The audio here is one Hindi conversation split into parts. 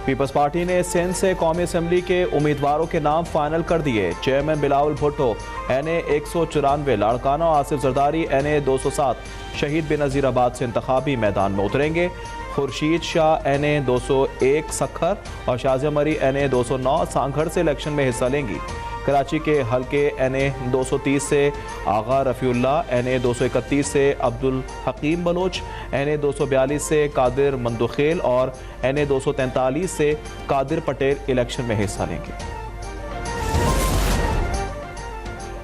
पीपल्स पार्टी ने सिंध से कौमी असम्बली के उम्मीदवारों के नाम फाइनल कर दिए। Chairman Bilawal Bhutto NA 194, Larkana Asif Zardari NA 207 शहीद बेनज़ीराबाद से इंतखाबी मैदान में उतरेंगे। खुर्शीद शाह NA 201 सखर और शाजिया मरी NA 209 सांघड़ से इलेक्शन में हिस्सा लेंगी। कराची के हल्के NA 230 से आगा रफ़ीउल्ला, NA 231 से अब्दुल हकीम बलोच, NA 242 से कादिर मंदुखेल और NA 243 से कादिर पटेल इलेक्शन में हिस्सा लेंगे।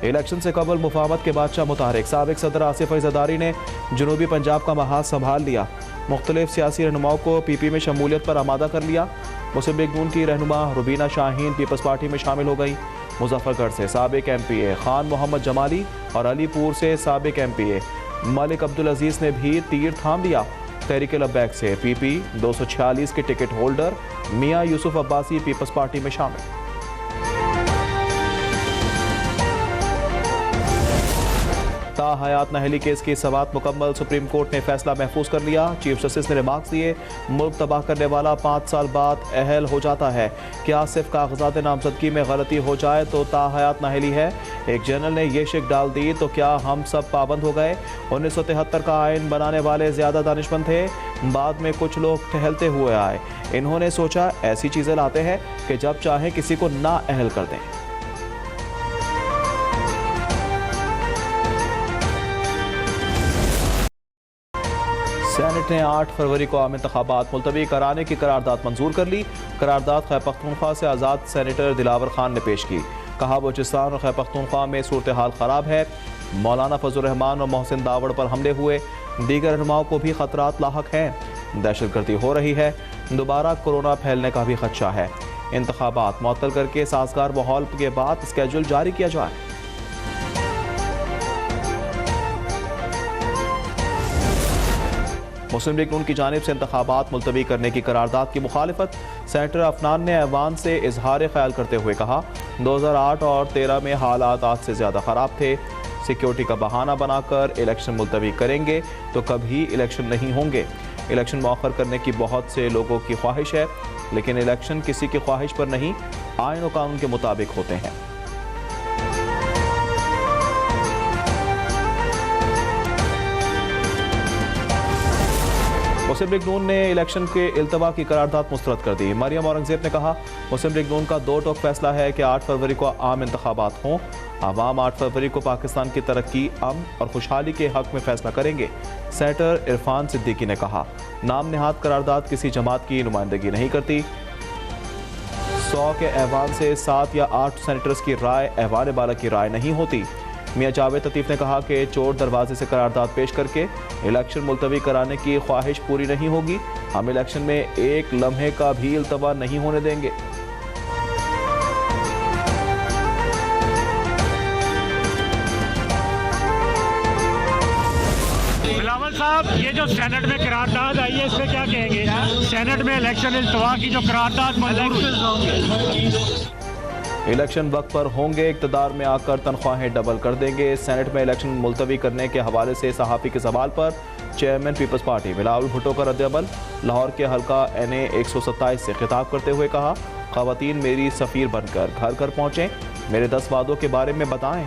इलेक्शन से कबल मुफाहमत के बादशाह मुतारिक साबिक सदर आसिफ अली जरदारी ने जनूबी पंजाब का महाज संभाल लिया। मुख्तलिफ सियासी रहनुमाओं को PP में शमूलियत पर आमादा कर लिया। मुस्लिम लीग नून की रहनुमा रुबीना शाहीन पीपल्स पार्टी में शामिल हो गई। मुजफ्फरगढ़ से साबिक MPA खान मोहम्मद जमाली और अलीपुर से साबिक MPA मलिक अब्दुल अजीज ने भी तीर थाम लिया। तहरीक लब्बैक से PP 246 के टिकट होल्डर मियां यूसुफ अब्बासी पीपल्स पार्टी में शामिल। हयात नाहली केस की समाअत मुकम्मल, सुप्रीम कोर्ट ने फैसला महफूज कर लिया। चीफ जस्टिस ने रिमार्क्स दिए, मुल्क तबाह करने वाला 5 साल बाद अहल हो जाता है। क्या सिर्फ कागजात नामजदगी में गलती हो जाए तो हयात नाहली है? एक जनरल ने यह शिक डाल दी तो क्या हम सब पाबंद हो गए? 1973 का आइन बनाने वाले ज्यादा दानिशमंद थे, बाद में कुछ लोग टहलते हुए आए। इन्होंने सोचा ऐसी चीजें लाते हैं कि जब चाहे किसी को ना अहल कर दें। सेनेट ने 8 फरवरी को आम इंतखाबात मुलतवी कराने की करारदाद मंजूर कर ली। करारदाद खैबर पख्तूनख्वा से आज़ाद सेनेटर दिलावर खान ने पेश की। कहा बलूचिस्तान और खैबर पख्तूनख्वा में सूरत हाल ख़राब है। मौलाना फजल रहमान और मोहसिन दावड़ पर हमले हुए, दीगर रहनुमाओं को भी खतरात लाहक हैं। दहशतगर्दी हो रही है, दोबारा कोरोना फैलने का भी खदशा है। इंतखाबात मुअत्तल करके साजगार माहौल के बाद स्केड्यूल जारी किया जाए। मुस्लिम लीग नून की जानिब से इंतखाबात मुलतवी करने की करारदाद की मुखालिफत। सेनेटर अफनान ने ऐवान से इजहार ख्याल करते हुए कहा, 2008 और 13 में हालात आज से ज़्यादा ख़राब थे। सिक्योरिटी का बहाना बनाकर इलेक्शन मुलतवी करेंगे तो कभी इलेक्शन नहीं होंगे। इलेक्शन मौखर करने की बहुत से लोगों की ख्वाहिश है, लेकिन इलेक्शन किसी की ख्वाहिश पर नहीं, आइन और कानून के मुताबिक होते हैं। मुस्लिम लीग नून ने इलेक्शन के इल्तवा की करारदाद मुस्तरद कर दी। मरियम औरंगजेब ने कहा, मुस्लिम लीग नून का 2 टोक फैसला है कि 8 फरवरी को आम इंतखाबात हों। आवाम 8 फरवरी को पाकिस्तान की तरक्की, अमन और खुशहाली के हक में फैसला करेंगे। सेनेटर इरफान सिद्दीकी ने कहा, नाम निहाद करारदाद किसी जमात की नुमाइंदगी नहीं करती। 100 के ऐवान से 7 या 8 सेनेटर्स की राय ऐवान बाला की राय नहीं होती। मियां जावेद लतीफ ने कहा कि चोर दरवाजे से करारदाद पेश करके इलेक्शन मुलतवी कराने की ख्वाहिश पूरी नहीं होगी। हम इलेक्शन में एक लम्हे का भी इल्तवा नहीं होने देंगे। बिलावल साहब, ये जो सेनेट में करारदाद आई है, इस पे क्या कहेंगे? सेनेट में इलेक्शन इल्तवा की जो करारदाद मंजूर, इलेक्शन वक्त पर होंगे, इक़्तिदार में आकर तनख्वाहें डबल कर देंगे। सेनेट में इलेक्शन मुलतवी करने के हवाले से सहाफ़ी के सवाल पर chairman Peoples Party Bilawal Bhutto का रद्द-ए-अमल। लाहौर के हल्का NA 127 से खिताब करते हुए कहा, ख़वातीन मेरी सफ़ीर बनकर घर घर पहुँचें, मेरे 10 वादों के बारे में बताएं।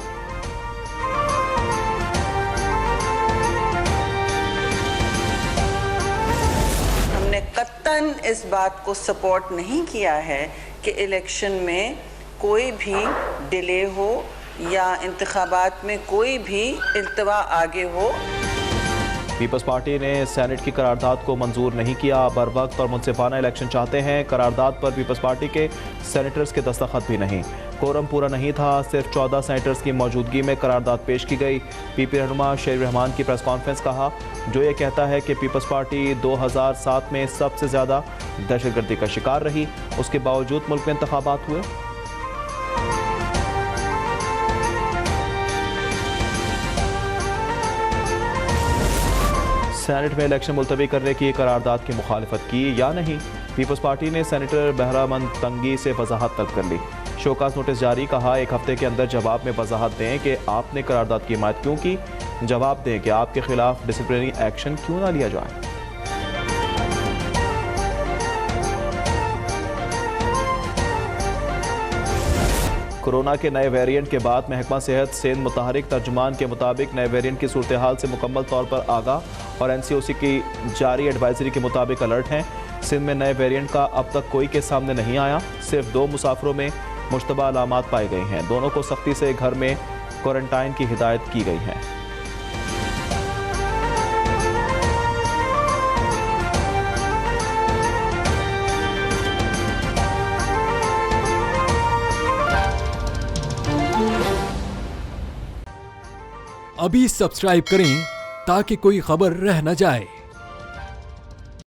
हमने कत्तन इस बात को सपोर्ट नहीं किया है कि इलेक्शन में कोई भी डिले हो या इंतखाबात में कोई भी इल्तवा आगे हो। पीपल्स पार्टी ने सेनेट की करारदाद को मंजूर नहीं किया। बर वक्त और मुनसिफाना इलेक्शन चाहते हैं। करारदाद पर पीपल्स पार्टी के सेनेटर्स के दस्तखत भी नहीं। कोरम पूरा नहीं था, सिर्फ 14 सेनेटर्स की मौजूदगी में करारदाद पेश की गई। PP रहनुमा शेर रहमान की प्रेस कॉन्फ्रेंस कहा, जो ये कहता है कि पीपल्स पार्टी 2007 में सबसे ज़्यादा दहशतगर्दी का शिकार रही, उसके बावजूद मुल्क में इंतखाबात हुए। सेनेट में इलेक्शन मुलतवी करने की करारदाद की मुखालिफत की या नहीं? पीपल्स पार्टी ने सेनेटर बहरामंद तंगी से वजाहत तलब कर ली। शोकास नोटिस जारी, कहा 1 हफ्ते के अंदर जवाब में वजाहत दें कि आपने करारदाद की हिमायत क्यों की। जवाब दें कि आपके खिलाफ डिसिप्लिनरी एक्शन क्यों ना लिया जाए। कोरोना के नए वेरिएंट के बाद महकमा सेहत सिंध मुतहरिक तर्जुमान के मुताबिक नए वेरिएंट की सूरत हाल से मुकम्मल तौर पर आगाह और NCOC की जारी एडवाइजरी के मुताबिक अलर्ट हैं। सिंध में नए वेरिएंट का अब तक कोई केस सामने नहीं आया। सिर्फ 2 मुसाफिरों में मुश्तबा अलामात पाई गई हैं। दोनों को सख्ती से घर में क्वारंटाइन की हिदायत की गई है। अभी सब्सक्राइब करें ताकि कोई खबर रह न जाए।